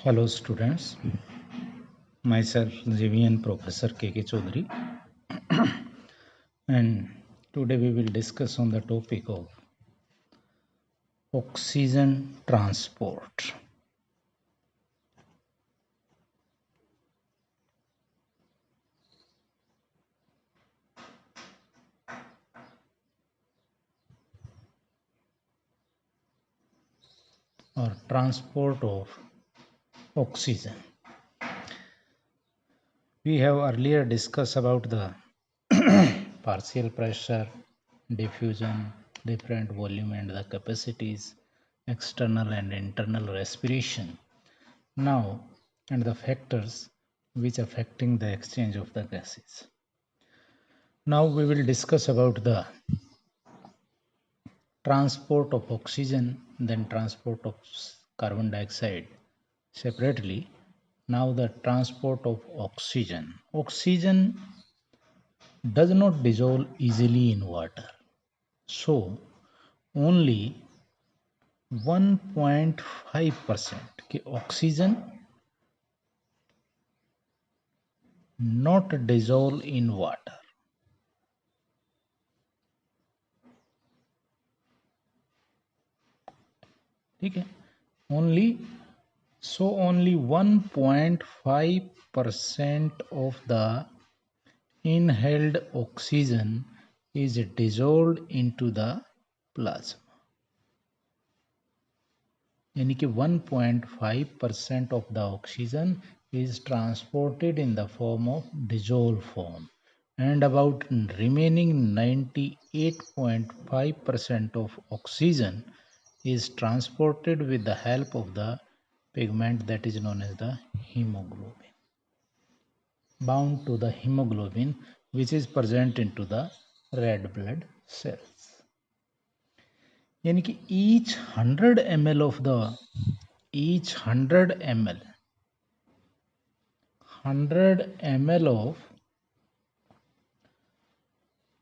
Hello students, myself JVN Professor KK Chaudhary and today we will discuss on the topic of oxygen transport. Or transport of oxygen. We have earlier discussed about the partial pressure, diffusion, different volume and the capacities, external and internal respiration. Now, and the factors which affecting the exchange of the gases. Now we will discuss about the transport of oxygen, then transport of carbon dioxide separately. Now the transport of oxygen. Oxygen does not dissolve easily in water. So only 1.5% के oxygen not dissolve in water. ठीक है, only 1.5% of the inhaled oxygen is dissolved into the plasma. यानी कि 1.5% of the oxygen is transported in the form of dissolved form, and about remaining 98.5% of oxygen is transported with the help of the pigment that is known as the hemoglobin, bound to the hemoglobin which is present into the red blood cells. यानी कि each 100 ml of the 100 ml of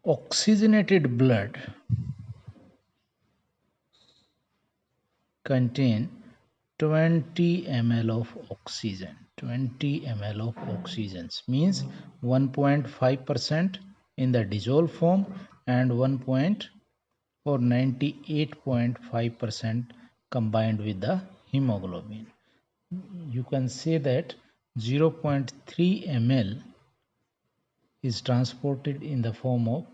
oxygenated blood contain 20 ml of oxygen. 20 ml of oxygen means 1.5% in the dissolved form and 98.5% combined with the hemoglobin. You can say that 0.3 ml is transported in the form of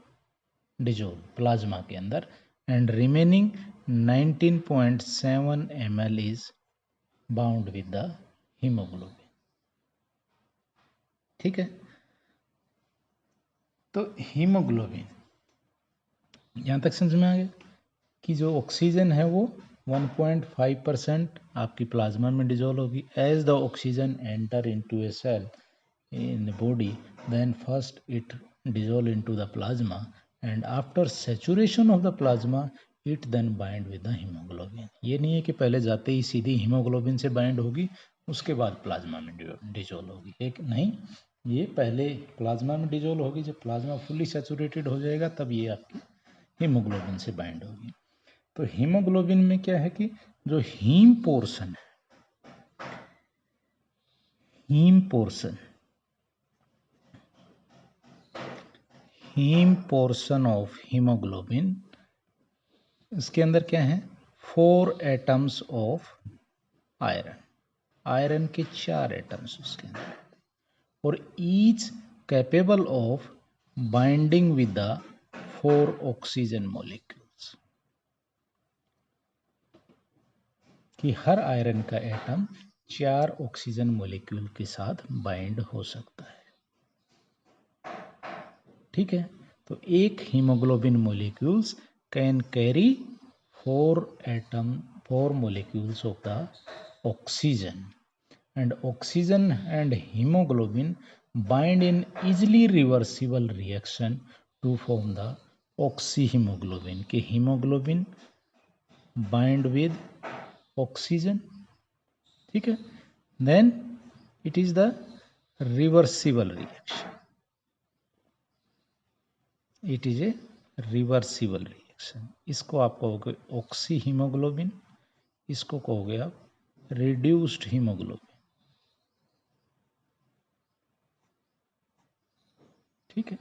dissolved plasma के अंदर and remaining 19.7 ml is bound with the hemoglobin. ठीक है, तो haemoglobin यहाँ तक समझ में आ गया कि जो ऑक्सीजन है वो 1.5% आपकी प्लाज्मा में डिजोल्व होगी. As the oxygen enter into a cell in the body, then first it dissolve into the plasma, and after saturation of the plasma it then bind with the hemoglobin. ये नहीं है कि पहले जाते ही सीधी haemoglobin से bind होगी उसके बाद प्लाज्मा में डिजोल्व होगी. एक नहीं, ये पहले प्लाज्मा में डिजोल्व होगी. जब प्लाज्मा फुल्ली सैचुरेटेड हो जाएगा तब ये आपकी हीमोग्लोबिन से बाइंड होगी. तो हीमोग्लोबिन में क्या है कि जो haem portion haem portion of haemoglobin, इसके अंदर क्या है 4 एटम्स ऑफ आयरन के 4 एटम्स उसके अंदर, और each capable of binding with the 4 oxygen molecules, कि हर आयरन का एटम 4 ऑक्सीजन मॉलिक्यूल के साथ बाइंड हो सकता है. ठीक है, तो एक haemoglobin molecules can carry 4 molecules of the oxygen, and oxygen and hemoglobin bind in easily reversible reaction to form the oxyhemoglobin. के hemoglobin bind with oxygen, ठीक है, then it is the reversible reaction. It is a reversible reaction. इसको आप कहोगे oxy haemoglobin, इसको कहोगे आप reduced haemoglobin. ठीक है,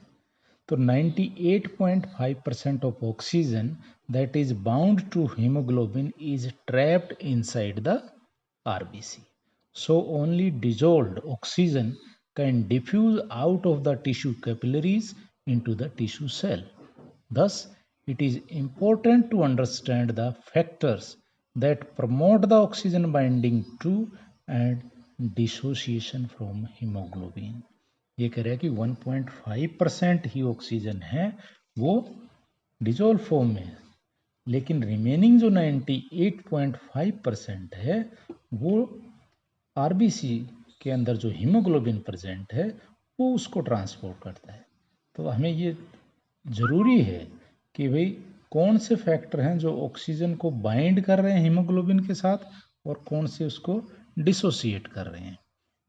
तो 98.5% of oxygen that is bound to haemoglobin is trapped inside the RBC. So only dissolved oxygen can diffuse out of the tissue capillaries into the tissue cell. Thus, it is important to understand the factors that promote the oxygen binding to and dissociation from hemoglobin. ये कह रहा है कि 1.5% ही oxygen है वो dissolve form में, लेकिन remaining जो 98.5% है वो आरबीसी के अंदर जो हीमोग्लोबिन प्रेजेंट है वो उसको ट्रांसपोर्ट करता है। तो हमें ये ज़रूरी है कि भाई कौन से फैक्टर हैं जो ऑक्सीजन को बाइंड कर रहे हैं हीमोग्लोबिन के साथ और कौन से उसको डिसोसिएट कर रहे हैं।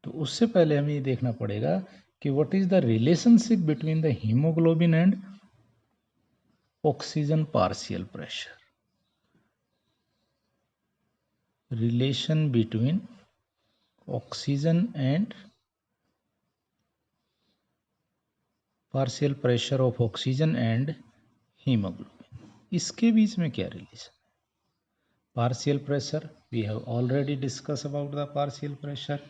तो उससे पहले हमें ये देखना पड़ेगा कि what is the relationship between the haemoglobin and oxygen partial pressure. Relation between oxygen and partial pressure of oxygen and haemoglobin, इसके बीच में क्या रिलेशन है। Partial pressure we have already discuss about the partial pressure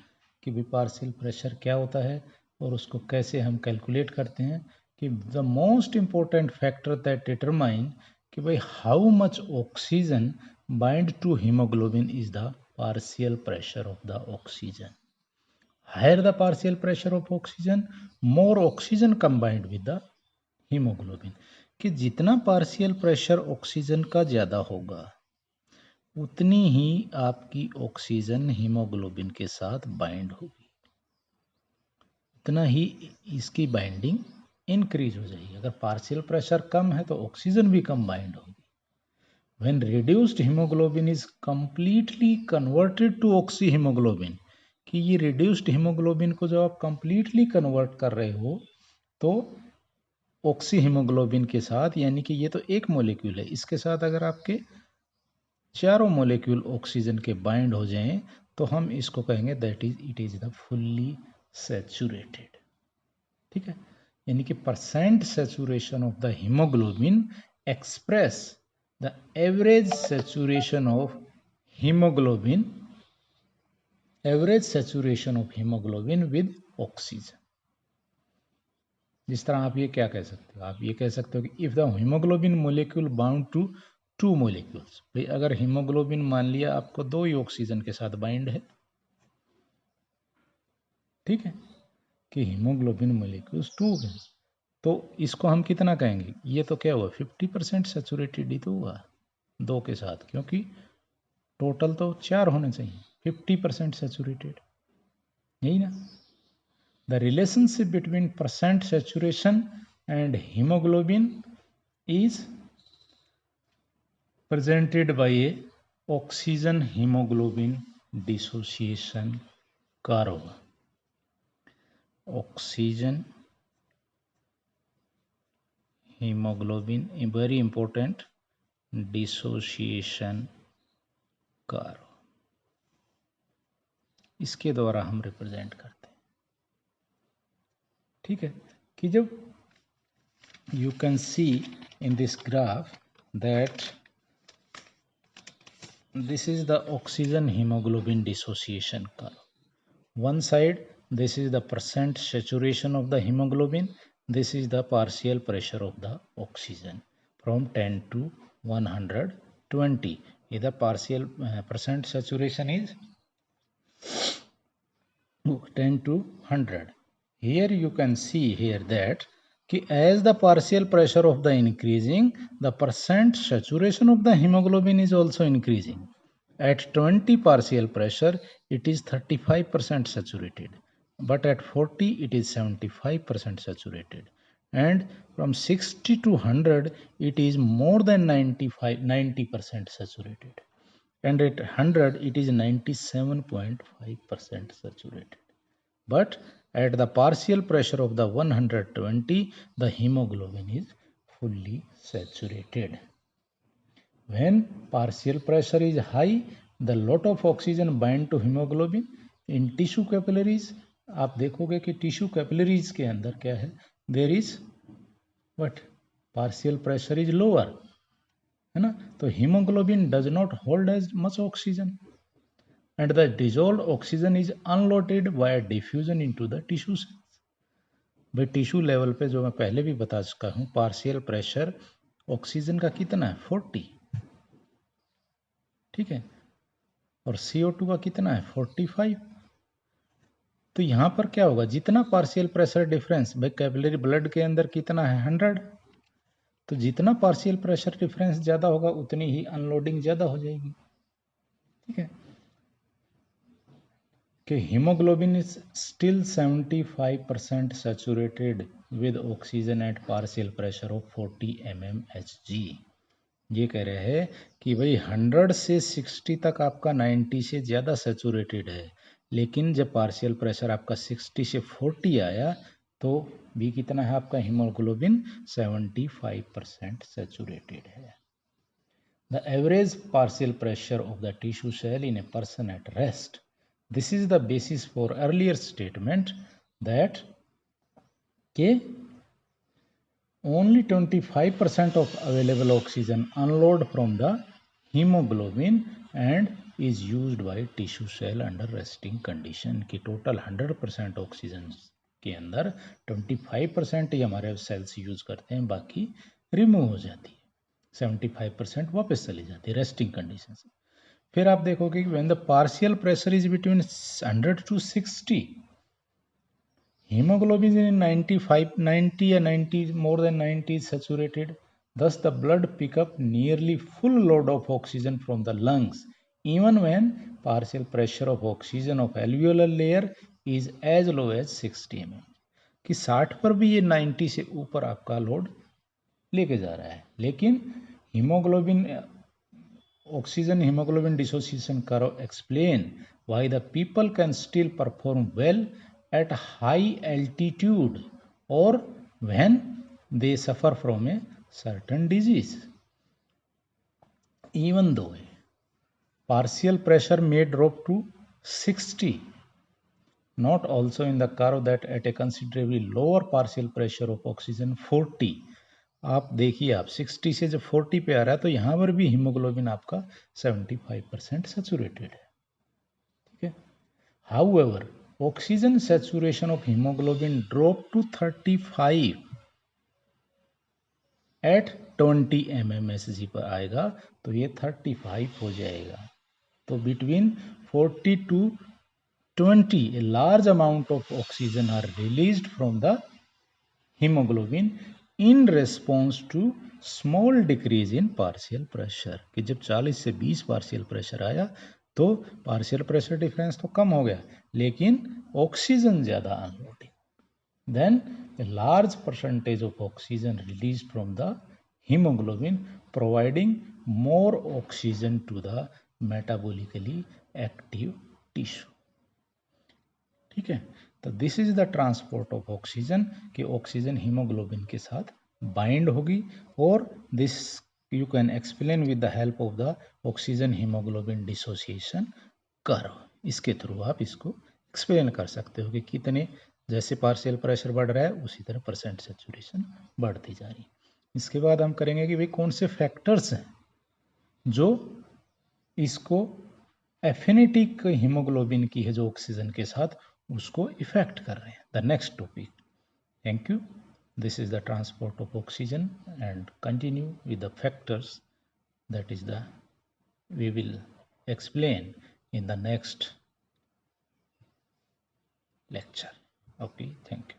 कि भी partial pressure क्या होता है और उसको कैसे हम कैलकुलेट करते हैं कि the most important factor that determine कि भाई how much oxygen bind to haemoglobin is the partial pressure of the oxygen. Higher the partial pressure of oxygen more oxygen combined with the haemoglobin, कि जितना partial pressure oxygen का ज़्यादा होगा उतनी ही आपकी oxygen haemoglobin के साथ बाइंड होगी, उतना ही इसकी बाइंडिंग इंक्रीज हो जाएगी। अगर पार्शियल प्रेशर कम है तो ऑक्सीजन भी कम बाइंड होगी। When reduced haemoglobin is completely converted to oxyhaemoglobin, कि ये रिड्यूस्ड हीमोग्लोबिन को जब आप कंप्लीटली कन्वर्ट कर रहे हो तो ऑक्सी हीमोग्लोबिन के साथ, यानी कि ये तो एक मॉलिक्यूल है, इसके साथ अगर आपके चारों मॉलिक्यूल ऑक्सीजन के बाइंड हो जाएं तो हम इसको कहेंगे that is it is the fully saturated. ठीक है, यानी कि percent saturation of the haemoglobin express the average saturation of haemoglobin, average saturation of haemoglobin with oxygen. जिस तरह आप ये क्या कह सकते हो, आप ये कह सकते हो कि if the haemoglobin molecule bound to two molecules, भाई अगर हीमोग्लोबिन मान लिया आपको दो ही ऑक्सीजन के साथ बाइंड है, ठीक है, कि हीमोग्लोबिन मोलिक्यूल्स टू है, तो इसको हम कितना कहेंगे, ये तो क्या हुआ 50% सैचुरेटेड ही तो हुआ दो के साथ, क्योंकि टोटल तो 4 होने चाहिए, 50% सैचुरेटेड, यही ना। The relationship between percent saturation and haemoglobin is presented by a oxygen hemoglobin dissociation curve. Oxygen hemoglobin, a very important dissociation curve, इसके द्वारा हम रिप्रेजेंट करते हैं। ठीक है, कि जब you can see in this graph that this is the oxygen hemoglobin dissociation curve. One side, this is the percent saturation of the hemoglobin, this is the partial pressure of the oxygen from 10 to 120. The partial percent saturation is 10 to 100. Here you can see here that as the partial pressure of the increasing, the percent saturation of the hemoglobin is also increasing. At 20 partial pressure, it is 35% saturated, but at 40 it is 75% saturated, and from 60 to 100 it is more than 90% saturated, and at 100 it is 97.5% saturated. But at the partial pressure of the 120, the hemoglobin is fully saturated. When partial pressure is high, the lot of oxygen bind to hemoglobin in tissue capillaries. आप देखोगे कि tissue capillaries के अंदर क्या है, there is what, partial pressure is lower, है ना। तो haemoglobin does not hold as much oxygen and the dissolved oxygen is unloaded via diffusion into the tissue cells. भाई टिश्यू लेवल पे जो मैं पहले भी बता चुका हूँ, पार्शियल प्रेशर ऑक्सीजन का कितना है 40, ठीक है, और CO2 का कितना है 45। तो यहाँ पर क्या होगा, जितना पार्शियल प्रेशर डिफरेंस, भाई कैपिलरी ब्लड के अंदर कितना है 100, तो जितना पार्शियल प्रेशर डिफरेंस ज़्यादा होगा उतनी ही अनलोडिंग ज़्यादा हो जाएगी, ठीक है। कि hemoglobin is still 75% saturated with oxygen at partial pressure of 40 mmHg। ये कह रहे हैं कि भाई 100 से 60 तक आपका 90 से ज़्यादा सेचूरेटेड है, लेकिन जब पार्शियल प्रेशर आपका 60 से 40 आया तो भी कितना है आपका हीमोग्लोबिन 75% सेचूरेटेड है। The average partial pressure of the tissue cell in a person at rest. This is the basis for earlier statement that only 25% of available oxygen unload from the hemoglobin and is used by tissue cell under resting condition। कि total 100% oxygen के अंदर 25% ही हमारे sales use करते हैं, बाकी remove हो जाती है, 75% वापस चली जाती है रेस्टिंग कंडीशन से। फिर आप देखोगे कि when the partial pressure is between 100 to 60, hemoglobin in 95, 90 या 90 more than 90 is saturated, thus the blood pick up nearly full load of oxygen from the lungs even when partial pressure of oxygen of alveolar layer is as low as 60 mm। कि 60 पर भी ये 90 से ऊपर आपका load लेके जा रहा है, लेकिन haemoglobin oxygen hemoglobin dissociation curve explain why the people can still perform well at high altitude or when they suffer from a certain disease, even though partial pressure may drop to 60, not also in the curve that at a considerably lower partial pressure of oxygen 40। आप देखिए, आप 60 से जब 40 पे आ रहा है तो यहाँ पर भी हीमोग्लोबिन आपका 75% सेचुरेटेड है, ठीक है। However oxygen saturation of haemoglobin drop to 35 at 20 mmHg पर आएगा तो ये 35 हो जाएगा। तो between 40 to 20 a large amount of oxygen are released from the hemoglobin in response to small decrease in partial pressure। कि जब 40 से 20 पार्शियल प्रेशर आया तो पार्शियल प्रेशर डिफरेंस तो कम हो गया, लेकिन ऑक्सीजन ज़्यादा unloading, then a large percentage of oxygen released from the hemoglobin providing more oxygen to the metabolically active tissue, ठीक है। तो this is the transport of oxygen, कि ऑक्सीजन हीमोग्लोबिन के साथ बाइंड होगी, और this you can explain with the help of the oxygen haemoglobin dissociation curve. इसके through आप इसको एक्सप्लेन कर सकते हो कि कितने, जैसे पार्शियल प्रेशर बढ़ रहा है उसी तरह परसेंट सेचुरेशन बढ़ती जा रही है। इसके बाद हम करेंगे कि भाई कौन से फैक्टर्स हैं जो इसको एफिनिटी हीमोग्लोबिन की है जो ऑक्सीजन के साथ, उसको इफेक्ट कर रहे हैं। The next topic. Thank you. This is the transport of oxygen and continue with the factors that is the we will explain in the next lecture. Okay, thank you.